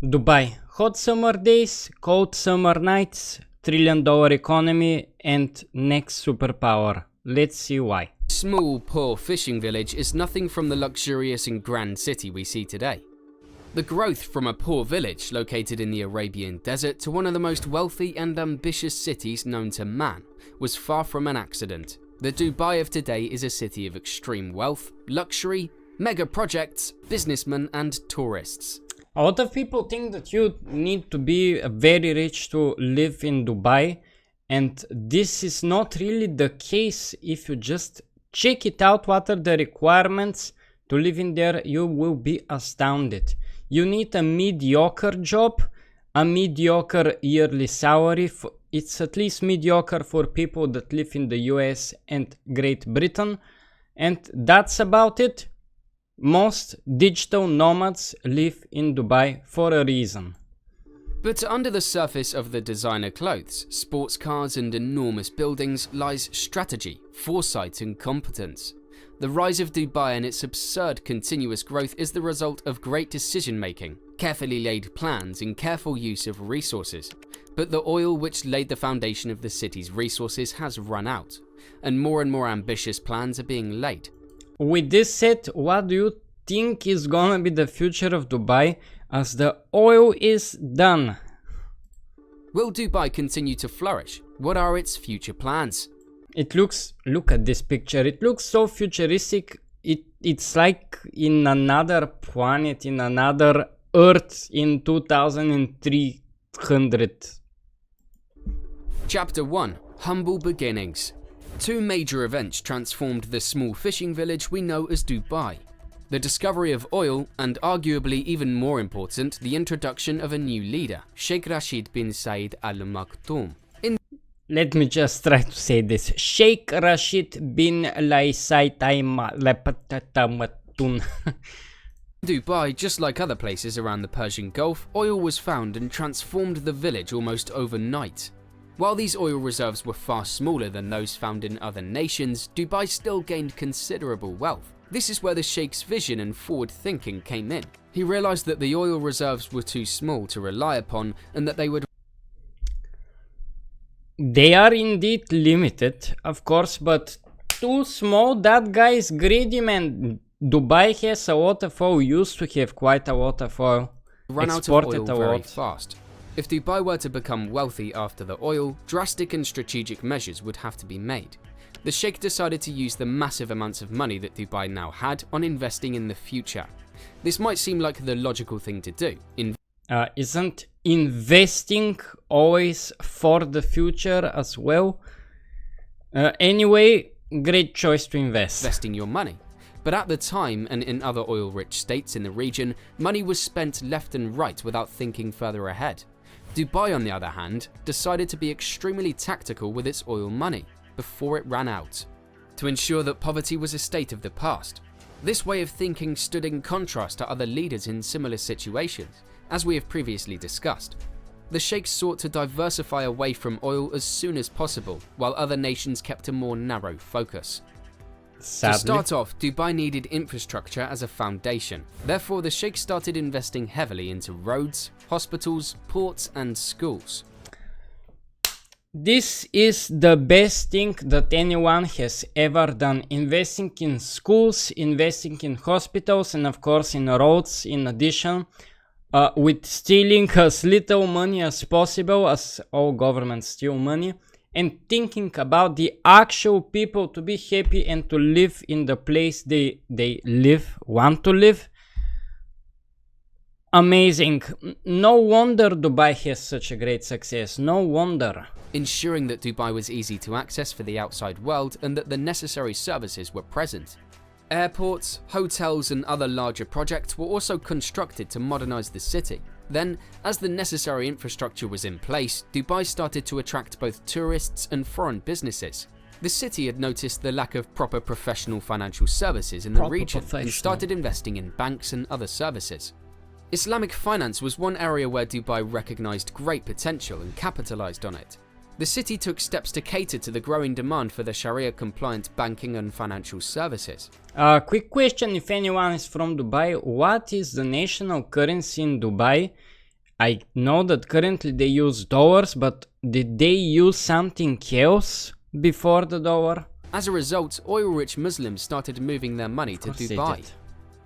Dubai. Hot summer days, cold summer nights, $1 trillion economy, and next superpower. Let's see why. Small, poor fishing village is nothing from the luxurious and grand city we see today. The growth from a poor village located in the Arabian desert to one of the most wealthy and ambitious cities known to man was far from an accident. The Dubai of today is a city of extreme wealth, luxury, mega projects, businessmen, and tourists. A lot of people think that you need to be very rich to live in Dubai, and this is not really the case. If you just check it out, what are the requirements to live in there, you will be astounded. You need a mediocre job, a mediocre yearly salary. It's at least mediocre for people that live in the US and Great Britain, and that's about it. Most digital nomads live in Dubai for a reason. But under the surface of the designer clothes, sports cars, and enormous buildings lies strategy, foresight, and competence. The rise of Dubai and its absurd continuous growth is the result of great decision-making, carefully laid plans, and careful use of resources. But the oil which laid the foundation of the city's resources has run out, and more ambitious plans are being laid. With this said, what do you think is gonna be the future of Dubai as the oil is done? Will Dubai continue to flourish? What are its future plans? Look at this picture, it looks so futuristic. It's like in another planet, in another Earth in 2300. Chapter 1. Humble Beginnings. Two major events transformed the small fishing village we know as Dubai. The discovery of oil, and arguably even more important, the introduction of a new leader, Sheikh Rashid bin Zayed Al Maktoum. Let me just try to say this. Sheikh Rashid bin Zayed Al Maktoum. Dubai, just like other places around the Persian Gulf, oil was found and transformed the village almost overnight. While these oil reserves were far smaller than those found in other nations, Dubai still gained considerable wealth. This is where the Sheikh's vision and forward thinking came in. He realized that the oil reserves were too small to rely upon and that they would... They are indeed limited, of course, but too small. That guy is greedy, man. Dubai has a lot of oil, used to have quite a lot of oil. Run out of oil very fast. If Dubai were to become wealthy after the oil, drastic and strategic measures would have to be made. The Sheikh decided to use the massive amounts of money that Dubai now had on investing in the future. This might seem like the logical thing to do. Isn't investing always for the future as well? Anyway, great choice to invest. Investing your money. But at the time, and in other oil-rich states in the region, money was spent left and right without thinking further ahead. Dubai, on the other hand, decided to be extremely tactical with its oil money before it ran out, to ensure that poverty was a state of the past. This way of thinking stood in contrast to other leaders in similar situations, as we have previously discussed. The Sheikh sought to diversify away from oil as soon as possible, while other nations kept a more narrow focus. Sadly. To start off, Dubai needed infrastructure as a foundation. Therefore, the Sheikh started investing heavily into roads, hospitals, ports, and schools. This is the best thing that anyone has ever done. Investing in schools, investing in hospitals, and of course in roads in addition. With stealing as little money as possible, as all governments steal money. And thinking about the actual people to be happy and to live in the place they want to live. Amazing. No wonder Dubai has such a great success. No wonder. Ensuring that Dubai was easy to access for the outside world and that the necessary services were present. Airports, hotels, and other larger projects were also constructed to modernize the city. Then, as the necessary infrastructure was in place, Dubai started to attract both tourists and foreign businesses. The city had noticed the lack of proper professional financial services in the region and started investing in banks and other services. Islamic finance was one area where Dubai recognized great potential and capitalized on it. The city took steps to cater to the growing demand for the Sharia-compliant banking and financial services. Quick question, if anyone is from Dubai, what is the national currency in Dubai? I know that currently they use dollars, but did they use something else before the dollar? As a result, oil-rich Muslims started moving their money to Dubai.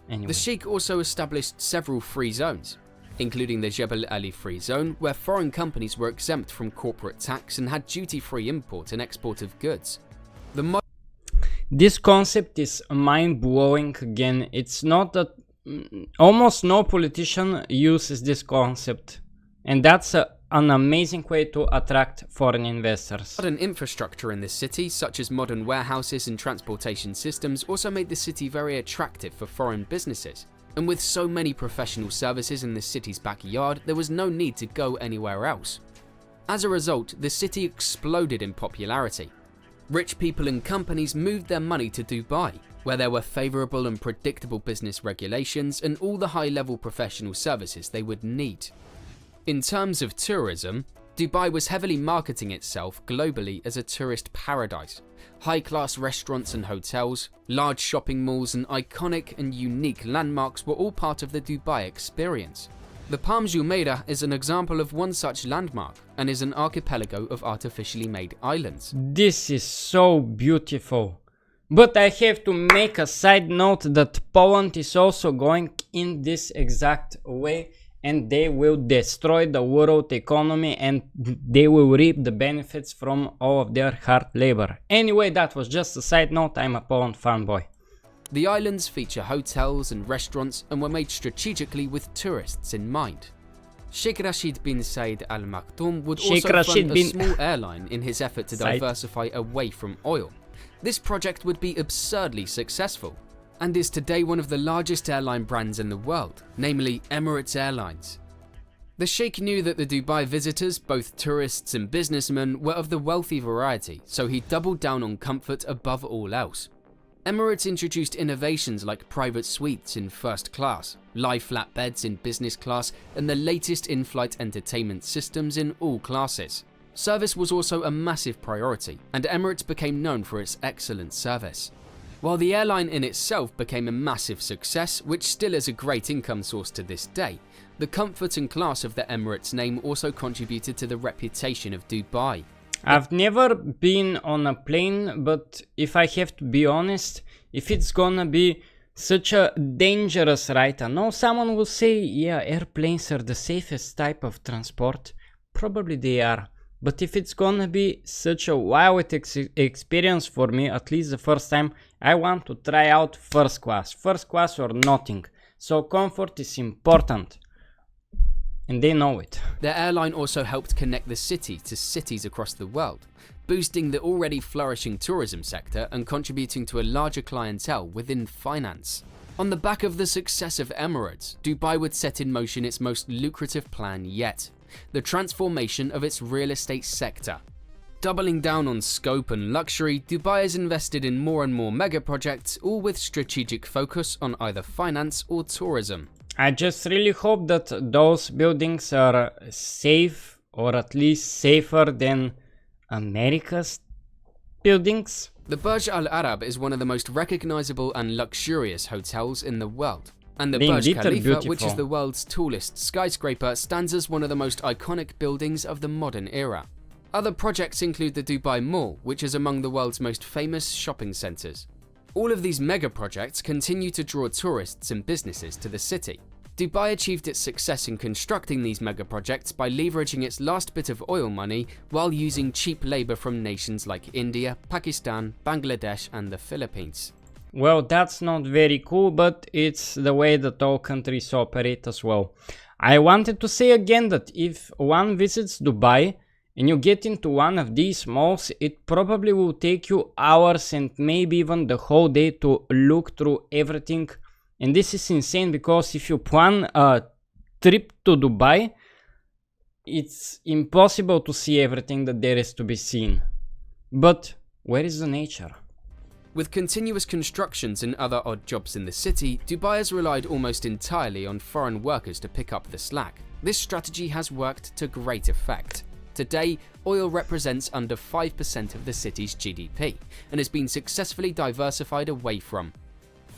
Anyway. The Sheikh also established several free zones, including the Jebel Ali Free Zone, where foreign companies were exempt from corporate tax and had duty-free import and export of goods. This concept is mind-blowing again. It's not that almost no politician uses this concept, and that's an amazing way to attract foreign investors. Modern infrastructure in the city, such as modern warehouses and transportation systems, also made the city very attractive for foreign businesses. And with so many professional services in the city's backyard, there was no need to go anywhere else. As a result, the city exploded in popularity. Rich people and companies moved their money to Dubai, where there were favorable and predictable business regulations and all the high-level professional services they would need. In terms of tourism, Dubai was heavily marketing itself globally as a tourist paradise. High-class restaurants and hotels, large shopping malls and iconic and unique landmarks were all part of the Dubai experience. The Palm Jumeirah is an example of one such landmark and is an archipelago of artificially made islands. This is so beautiful. But I have to make a side note that Poland is also going in this exact way, and they will destroy the world economy and they will reap the benefits from all of their hard labor. Anyway, that was just a side note. I'm a Poland fanboy. The islands feature hotels and restaurants and were made strategically with tourists in mind. Sheikh Rashid bin Said Al Maktoum would also fund a small airline in his effort to diversify away from oil. This project would be absurdly successful, and is today one of the largest airline brands in the world, namely Emirates Airlines. The Sheikh knew that the Dubai visitors, both tourists and businessmen, were of the wealthy variety, so he doubled down on comfort above all else. Emirates introduced innovations like private suites in first class, lie flat beds in business class, and the latest in-flight entertainment systems in all classes. Service was also a massive priority, and Emirates became known for its excellent service. While the airline in itself became a massive success, which still is a great income source to this day, the comfort and class of the Emirates name also contributed to the reputation of Dubai. I've never been on a plane, but if I have to be honest, if it's gonna be such a dangerous ride, I know someone will say, yeah, airplanes are the safest type of transport. Probably they are. But if it's gonna be such a wild experience for me, at least the first time, I want to try out first class. First class or nothing. So comfort is important. And they know it. The airline also helped connect the city to cities across the world, boosting the already flourishing tourism sector and contributing to a larger clientele within finance. On the back of the success of Emirates, Dubai would set in motion its most lucrative plan yet, the transformation of its real estate sector. Doubling down on scope and luxury, Dubai has invested in more and more mega projects, all with strategic focus on either finance or tourism. I just really hope that those buildings are safe, or at least safer than America's buildings. The Burj Al Arab is one of the most recognizable and luxurious hotels in the world. And the Burj Khalifa, which is the world's tallest skyscraper, stands as one of the most iconic buildings of the modern era. Other projects include the Dubai Mall, which is among the world's most famous shopping centers. All of these mega projects continue to draw tourists and businesses to the city. Dubai achieved its success in constructing these mega projects by leveraging its last bit of oil money while using cheap labor from nations like India, Pakistan, Bangladesh, and the Philippines. Well, that's not very cool, but it's the way that all countries operate as well. I wanted to say again that if one visits Dubai and you get into one of these malls, it probably will take you hours and maybe even the whole day to look through everything. And this is insane because if you plan a trip to Dubai, it's impossible to see everything that there is to be seen. But where is the nature? With continuous constructions and other odd jobs in the city, Dubai has relied almost entirely on foreign workers to pick up the slack. This strategy has worked to great effect. Today, oil represents under 5% of the city's GDP and has been successfully diversified away from.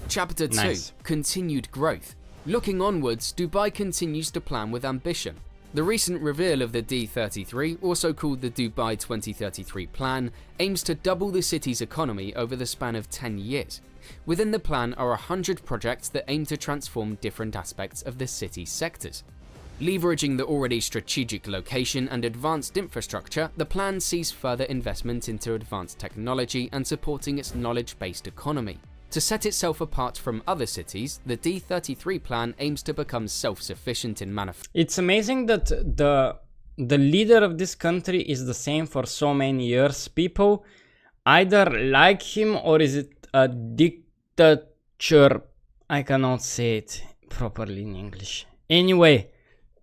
Chapter 2. Continued growth. Looking onwards, Dubai continues to plan with ambition. The recent reveal of the D33, also called the Dubai 2033 Plan, aims to double the city's economy over the span of 10 years. Within the plan are 100 projects that aim to transform different aspects of the city's sectors. Leveraging the already strategic location and advanced infrastructure, the plan sees further investment into advanced technology and supporting its knowledge-based economy. To set itself apart from other cities, the D33 plan aims to become self-sufficient in manufacturing. It's amazing that the leader of this country is the same for so many years. People either like him or is it a dictature? I cannot say it properly in English. Anyway,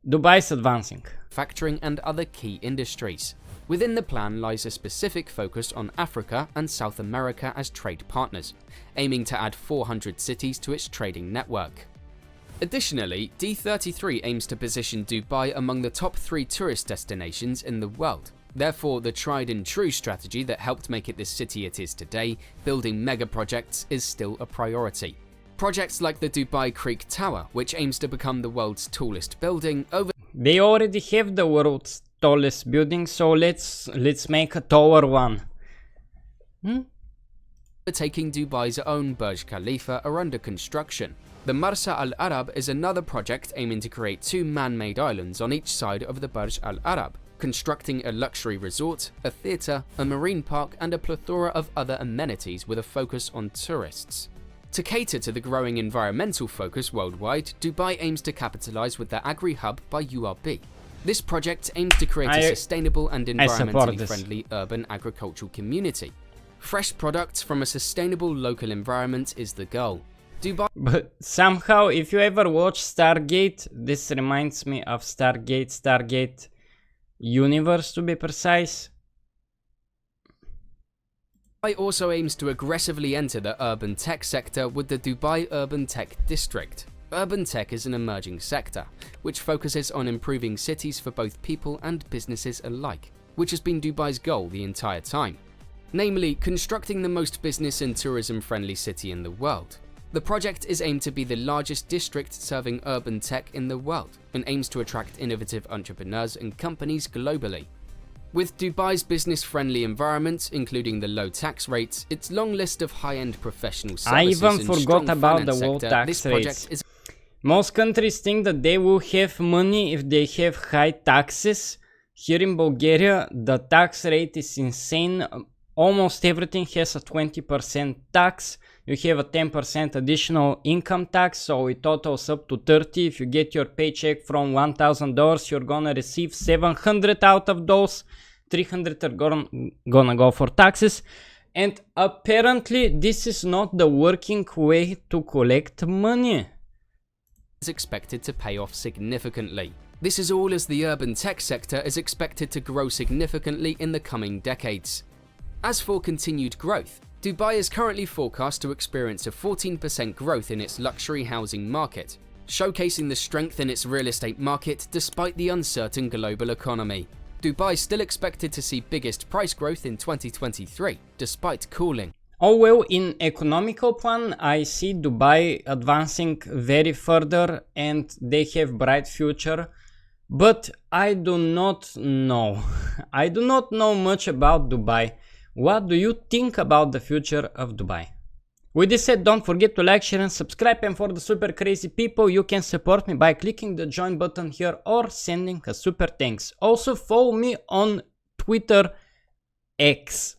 Dubai is advancing. Manufacturing and other key industries. Within the plan lies a specific focus on Africa and South America as trade partners, aiming to add 400 cities to its trading network. Additionally, D33 aims to position Dubai among the top 3 tourist destinations in the world. Therefore, the tried and true strategy that helped make it the city it is today, building mega projects, is still a priority. Projects like the Dubai Creek Tower, which aims to become the world's tallest building, They already have the world's tallest building, so let's make a taller one. Overtaking Dubai's own Burj Khalifa are under construction. The Marsa Al Arab is another project aiming to create 2 man-made islands on each side of the Burj Al Arab, constructing a luxury resort, a theatre, a marine park and a plethora of other amenities with a focus on tourists. To cater to the growing environmental focus worldwide, Dubai aims to capitalize with the Agri-Hub by URB. This project aims to create a sustainable and environmentally friendly urban agricultural community. Fresh products from a sustainable local environment is the goal. Dubai. But somehow, if you ever watch Stargate, this reminds me of Stargate Universe to be precise. Dubai also aims to aggressively enter the urban tech sector with the Dubai Urban Tech District. Urban tech is an emerging sector, which focuses on improving cities for both people and businesses alike, which has been Dubai's goal the entire time. Namely, constructing the most business and tourism-friendly city in the world. The project is aimed to be the largest district serving urban tech in the world, and aims to attract innovative entrepreneurs and companies globally. With Dubai's business-friendly environment, including the low tax rates, its long list of high-end professional services I even forgot about the low tax rates. Most countries think that they will have money if they have high taxes. Here in Bulgaria, the tax rate is insane. Almost everything has a 20% tax. You have a 10% additional income tax, so it totals up to 30. If you get your paycheck from $1,000, you're gonna receive 700 out of those. 300 are gonna go for taxes. And apparently this is not the working way to collect money. Is expected to pay off significantly. This is all as the urban tech sector is expected to grow significantly in the coming decades. As for continued growth, Dubai is currently forecast to experience a 14% growth in its luxury housing market, showcasing the strength in its real estate market despite the uncertain global economy. Dubai is still expected to see biggest price growth in 2023, despite cooling. Oh well, in economical plan, I see Dubai advancing very further and they have bright future, but I do not know. I do not know much about Dubai. What do you think about the future of Dubai? With this said, don't forget to like, share and subscribe, and for the super crazy people, you can support me by clicking the join button here or sending a super thanks. Also follow me on Twitter X.